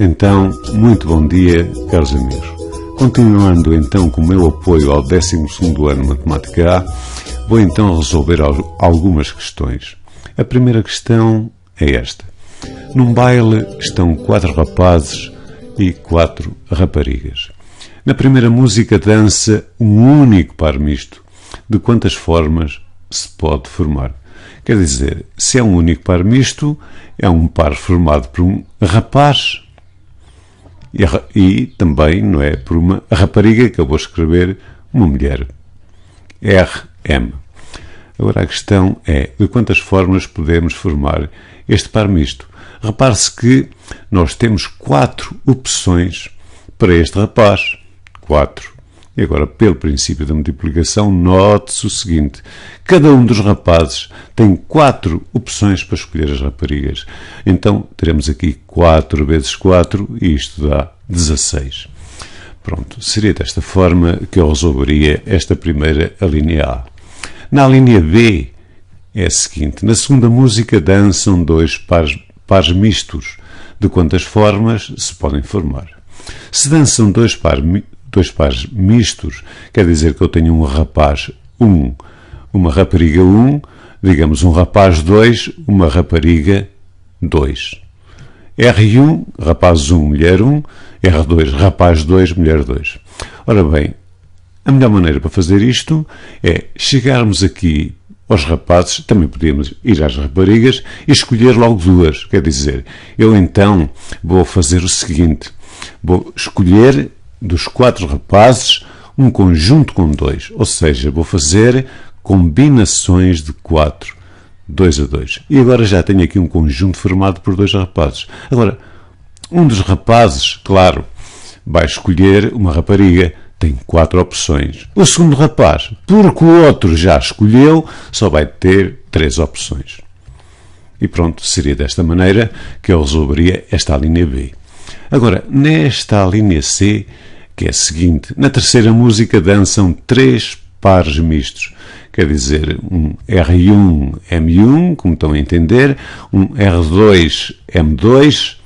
Então, muito bom dia, caros amigos. Continuando então com o meu apoio ao 12º ano de Matemática A, vou então resolver algumas questões. A primeira questão é esta. Num baile estão 4 rapazes e 4 raparigas. Na primeira música dança um único par misto. De quantas formas se pode formar? Quer dizer, se é um único par misto, é um par formado por um rapaz e também, não é, por uma rapariga, que eu vou escrever, uma mulher. RM. Agora a questão é, de quantas formas podemos formar este par misto? Repare-se que nós temos 4 opções para este rapaz. 4. E agora, pelo princípio da multiplicação, note-se o seguinte. Cada um dos rapazes tem 4 opções para escolher as raparigas. Então, teremos aqui 4 vezes 4 e isto dá 16. Pronto, seria desta forma que eu resolveria esta primeira linha A. Na linha B é a seguinte. Na segunda música dançam 2 pares mistos. De quantas formas se podem formar? Se dançam 2 pares mistos, quer dizer que eu tenho um rapaz 1, uma rapariga 1, digamos um rapaz 2, uma rapariga 2. R1, rapaz 1, mulher 1, R2, rapaz 2, mulher 2. Ora bem, a melhor maneira para fazer isto é chegarmos aqui aos rapazes, também podíamos ir às raparigas e escolher logo 2. Quer dizer, eu então vou fazer o seguinte, vou escolher dos 4 rapazes um conjunto com 2, ou seja, vou fazer combinações de 4, 2 a 2. E agora já tenho aqui um conjunto formado por 2 rapazes. Agora, um dos rapazes, claro, vai escolher uma rapariga, tem 4 opções. O segundo rapaz, porque o outro já escolheu, só vai ter 3 opções. E pronto, seria desta maneira que eu resolveria esta linha B. Agora, nesta linha C, que é a seguinte, na terceira música dançam 3 pares mistos. Quer dizer, um R1, M1, como estão a entender, um R2, M2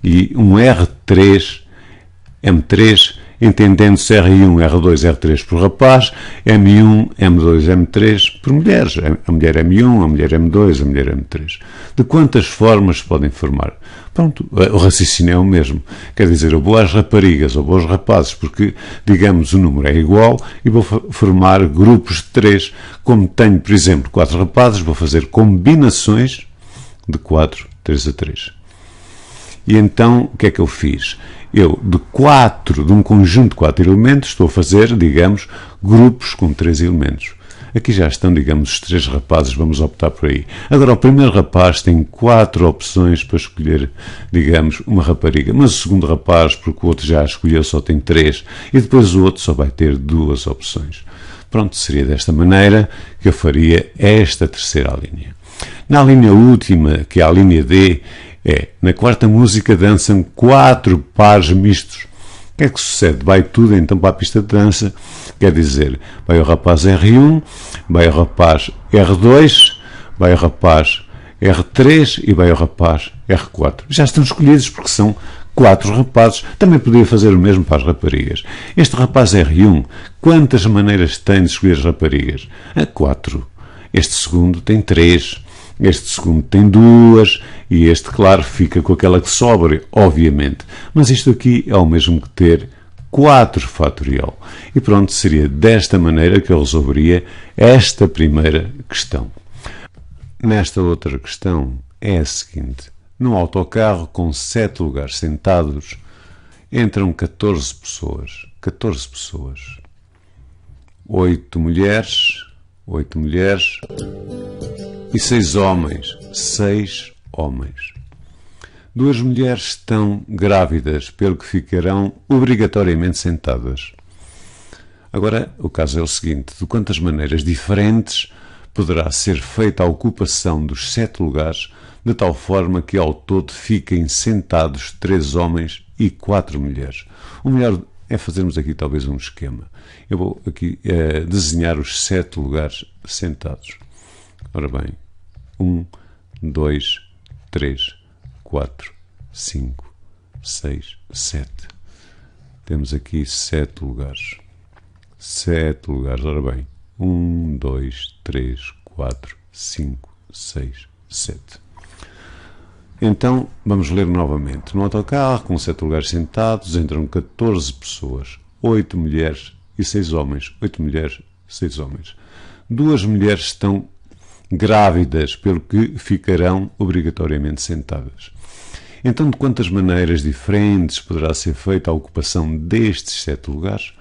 e um R3, M3, entendendo-se R1, R2, R3 por rapaz, M1, M2, M3 por mulheres. A mulher M1, a mulher M2, a mulher M3. De quantas formas podem formar? Pronto, o raciocínio é o mesmo. Quer dizer, eu vou às raparigas ou vou aos rapazes porque, digamos, o número é igual e vou formar grupos de 3. Como tenho, por exemplo, 4 rapazes, vou fazer combinações de 4, 3 a 3. E então, o que é que eu fiz? Eu, de um conjunto de 4 elementos, estou a fazer, digamos, grupos com 3 elementos. Aqui já estão, digamos, os 3 rapazes, vamos optar por aí. Agora, o primeiro rapaz tem 4 opções para escolher, digamos, uma rapariga. Mas o segundo rapaz, porque o outro já escolheu, só tem 3. E depois o outro só vai ter 2 opções. Pronto, seria desta maneira que eu faria esta terceira linha. Na linha última, que é a linha D, na quarta música dançam 4 pares mistos. O que é que sucede? Vai tudo então para a pista de dança, quer dizer, vai o rapaz R1, vai o rapaz R2, vai o rapaz R3 e vai o rapaz R4. Já estão escolhidos porque são 4 rapazes. Também podia fazer o mesmo para as raparigas. Este rapaz R1, quantas maneiras tem de escolher as raparigas? 4. Este segundo tem 3. Este segundo tem 2 e este, claro, fica com aquela que sobra, obviamente. Mas isto aqui é o mesmo que ter 4 fatorial. E pronto, seria desta maneira que eu resolveria esta primeira questão. Nesta outra questão é a seguinte. Num autocarro com 7 lugares sentados, entram 14 pessoas. 14 pessoas. 8 mulheres e 6 homens. 6 homens. 2 mulheres estão grávidas, pelo que ficarão obrigatoriamente sentadas. Agora, o caso é o seguinte: de quantas maneiras diferentes poderá ser feita a ocupação dos 7 lugares, de tal forma que ao todo fiquem sentados 3 homens e 4 mulheres? O melhor é fazermos aqui talvez um esquema. Eu vou aqui desenhar os 7 lugares sentados. Ora bem, 1, 2, 3, 4, 5, 6, 7. Temos aqui 7 lugares. 7 lugares. Ora bem, 1, 2, 3, 4, 5, 6, 7. Então, vamos ler novamente. No autocarro, com 7 lugares sentados, entram 14 pessoas. 8 mulheres e 6 homens. 8 mulheres, 6 homens. 2 mulheres estão grávidas, pelo que ficarão obrigatoriamente sentadas. Então, de quantas maneiras diferentes poderá ser feita a ocupação destes 7 lugares,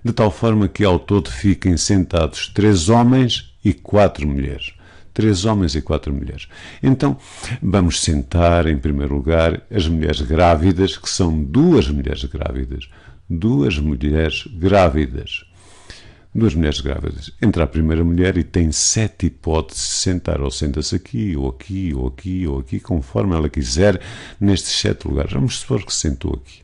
de tal forma que ao todo fiquem sentados 3 homens e 4 mulheres. 3 homens e 4 mulheres. Então, vamos sentar, em primeiro lugar, as mulheres grávidas, que são 2 mulheres grávidas. 2 mulheres grávidas. 2 mulheres grávidas. Entra a primeira mulher e tem 7 hipóteses de sentar. Ou senta-se aqui, ou aqui, ou aqui, ou aqui, conforme ela quiser, nestes 7 lugares. Vamos supor que se sentou aqui.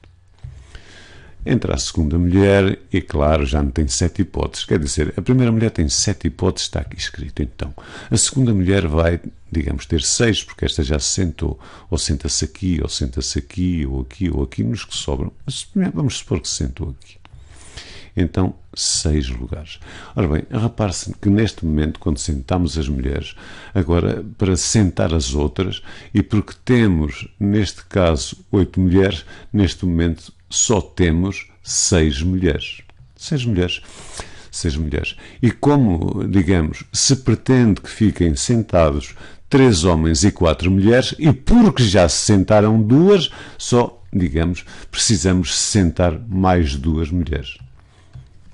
Entra a segunda mulher e, claro, já não tem 7 hipóteses. Quer dizer, a primeira mulher tem 7 hipóteses, está aqui escrito. Então, a segunda mulher vai, digamos, ter 6, porque esta já se sentou. Ou senta-se aqui, ou senta-se aqui, ou aqui, ou aqui, nos que sobram. Mas vamos supor que se sentou aqui. Então, 6 lugares. Ora bem, repare-se que neste momento, quando sentamos as mulheres, agora, para sentar as outras, e porque temos, neste caso, 8 mulheres, neste momento só temos 6 mulheres. 6 mulheres. 6 mulheres. E como, digamos, se pretende que fiquem sentados 3 homens e 4 mulheres, e porque já se sentaram 2, só, digamos, precisamos sentar mais 2 mulheres.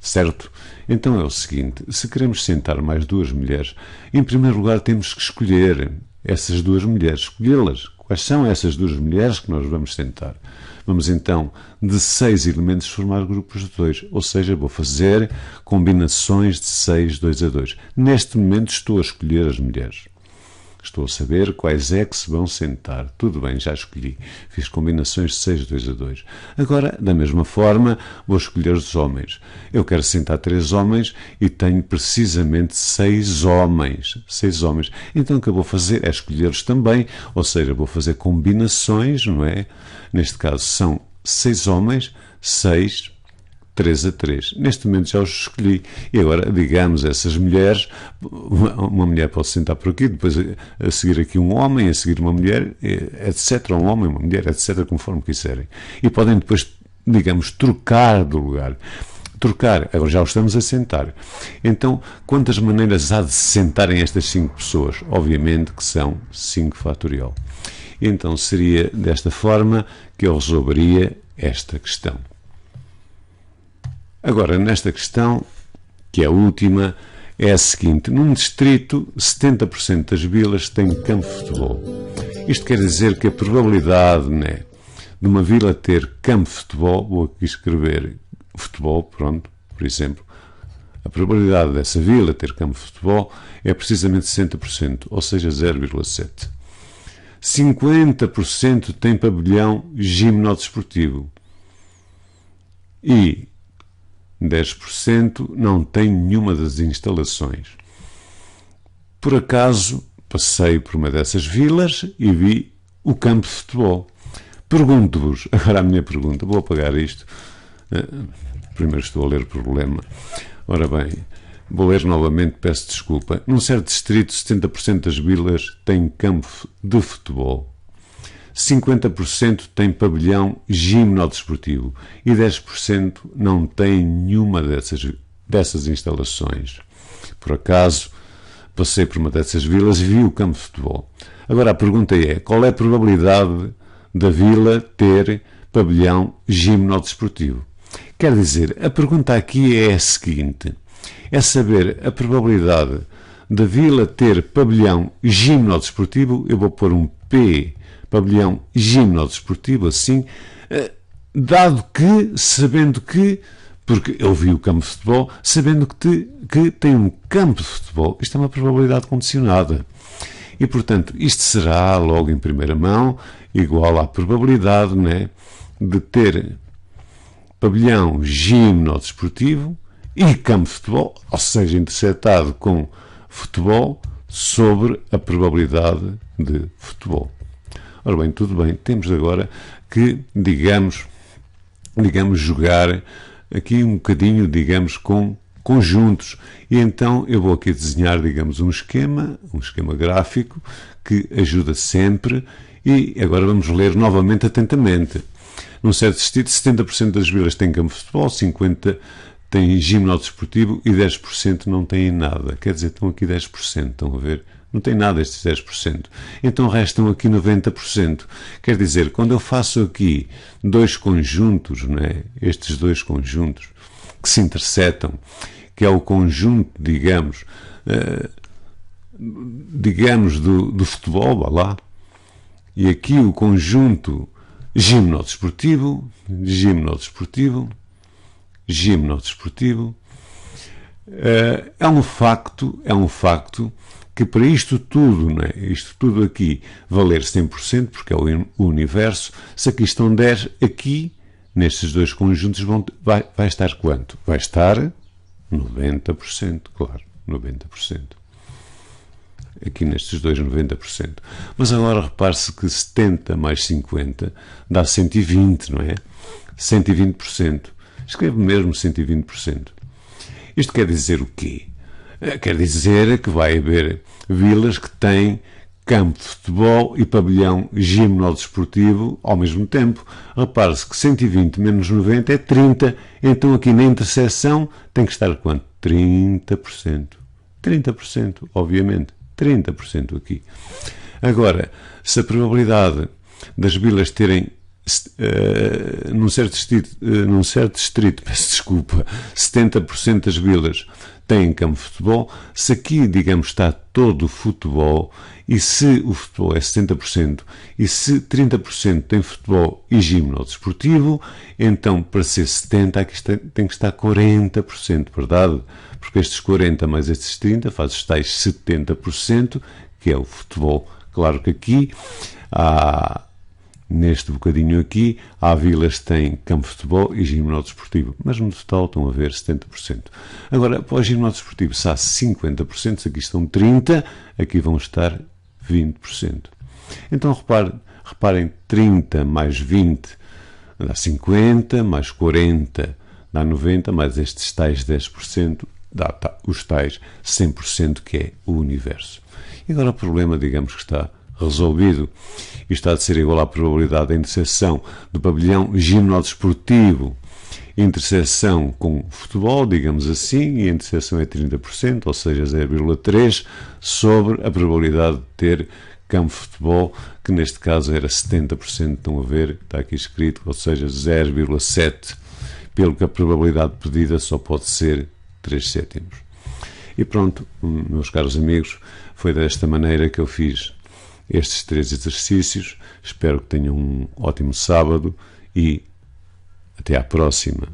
Certo? Então é o seguinte, se queremos sentar mais 2 mulheres, em primeiro lugar temos que escolher essas 2 mulheres, escolhê-las. Quais são essas 2 mulheres que nós vamos sentar? Vamos então, de 6 elementos, formar grupos de 2, ou seja, vou fazer combinações de 6, 2 a 2. Neste momento estou a escolher as mulheres. Estou a saber quais é que se vão sentar. Tudo bem, já escolhi. Fiz combinações de 6, 2 a 2. Agora, da mesma forma, vou escolher os homens. Eu quero sentar 3 homens e tenho precisamente 6 homens. 6 homens. Então, o que eu vou fazer é escolher-os também, ou seja, vou fazer combinações, não é? Neste caso, são 6 homens, 6, 3 a 3. Neste momento já os escolhi. E agora, digamos, essas mulheres, uma mulher pode sentar por aqui, depois a seguir aqui um homem, a seguir uma mulher, etc. Um homem, uma mulher, etc. Conforme quiserem. E podem depois, digamos, trocar de lugar. Trocar, agora já os estamos a sentar. Então, quantas maneiras há de se sentarem estas 5 pessoas? Obviamente que são 5 fatorial. Então, seria desta forma que eu resolveria esta questão. Agora, nesta questão, que é a última, é a seguinte. Num distrito, 70% das vilas têm campo de futebol. Isto quer dizer que a probabilidade, né, de uma vila ter campo de futebol, vou aqui escrever futebol, pronto, por exemplo, a probabilidade dessa vila ter campo de futebol é precisamente 60%, ou seja, 0,7. 50% tem pavilhão gimnodesportivo e 10% não tem nenhuma das instalações. Por acaso, passei por uma dessas vilas e vi o campo de futebol. Pergunto-vos, agora a minha pergunta, vou apagar isto. Primeiro estou a ler o problema. Ora bem, vou ler novamente, peço desculpa. Num certo distrito, 70% das vilas têm campo de futebol. 50% tem pavilhão gimnodesportivo e 10% não tem nenhuma dessas instalações. Por acaso, passei por uma dessas vilas e vi o campo de futebol. Agora a pergunta é, qual é a probabilidade da vila ter pavilhão gimnodesportivo? Quer dizer, a pergunta aqui é a seguinte, é saber a probabilidade da vila ter pavilhão gimnodesportivo, eu vou pôr um P, pavilhão gimnodesportivo, assim, dado que, sabendo que, porque eu vi o campo de futebol, sabendo que tem um campo de futebol, isto é uma probabilidade condicionada. E, portanto, isto será, logo em primeira mão, igual à probabilidade, né, de ter pavilhão gimnodesportivo e campo de futebol, ou seja, interceptado com futebol, sobre a probabilidade de futebol. Ora bem, tudo bem, temos agora que, digamos, jogar aqui um bocadinho, digamos, com conjuntos. E então eu vou aqui desenhar, digamos, um esquema gráfico que ajuda sempre. E agora vamos ler novamente atentamente. Num certo sentido, 70% das vilas têm campo de futebol, 50% têm ginásio desportivo e 10% não têm nada. Quer dizer, estão aqui 10%, estão a ver? Não tem nada estes 10%. Então restam aqui 90%. Quer dizer, quando eu faço aqui dois conjuntos, não é? Estes dois conjuntos que se intersetam, que é o conjunto, digamos, do futebol, vá lá, e aqui o conjunto gimnodesportivo, é um facto que para isto tudo, não é? Isto tudo aqui valer 100%, porque é o universo, se aqui estão 10, aqui, nestes dois conjuntos, vai estar quanto? Vai estar 90%, claro, 90%. Aqui nestes dois, 90%. Mas agora repare-se que 70 mais 50 dá 120, não é? 120%. Escreve mesmo 120%. Isto quer dizer o quê? Quer dizer que vai haver vilas que têm campo de futebol e pavilhão gimnodesportivo ao mesmo tempo. Repare-se que 120 menos 90 é 30. Então aqui na interseção tem que estar quanto? 30%. 30%, obviamente. 30% aqui. Agora, se a probabilidade das vilas terem num certo distrito, peço desculpa, 70% das vilas têm campo de futebol, se aqui, digamos, está todo o futebol, e se o futebol é 70%, e se 30% tem futebol e gimnodesportivo, então, para ser 70%, aqui tem que estar 40%, verdade? Porque estes 40 mais estes 30 faz os tais 70%, que é o futebol. Claro que aqui neste bocadinho aqui, há vilas que têm campo de futebol e gimnodesportivo, mas no total estão a ver 70%. Agora, para o gimnodesportivo, se há 50%, se aqui estão 30%, aqui vão estar 20%. Então, reparem, 30 mais 20 dá 50, mais 40 dá 90, mais estes tais 10% dá os tais 100%, que é o universo. E agora o problema, digamos que está resolvido. Isto há de ser igual à probabilidade da interseção do pavilhão gimnodesportivo, interseção com futebol, digamos assim, e a interseção é 30%, ou seja, 0,3, sobre a probabilidade de ter campo de futebol, que neste caso era 70%, estão a ver, está aqui escrito, ou seja, 0,7, pelo que a probabilidade pedida só pode ser 3/7. E pronto, meus caros amigos, foi desta maneira que eu fiz estes 3 exercícios. Espero que tenham um ótimo sábado e até à próxima.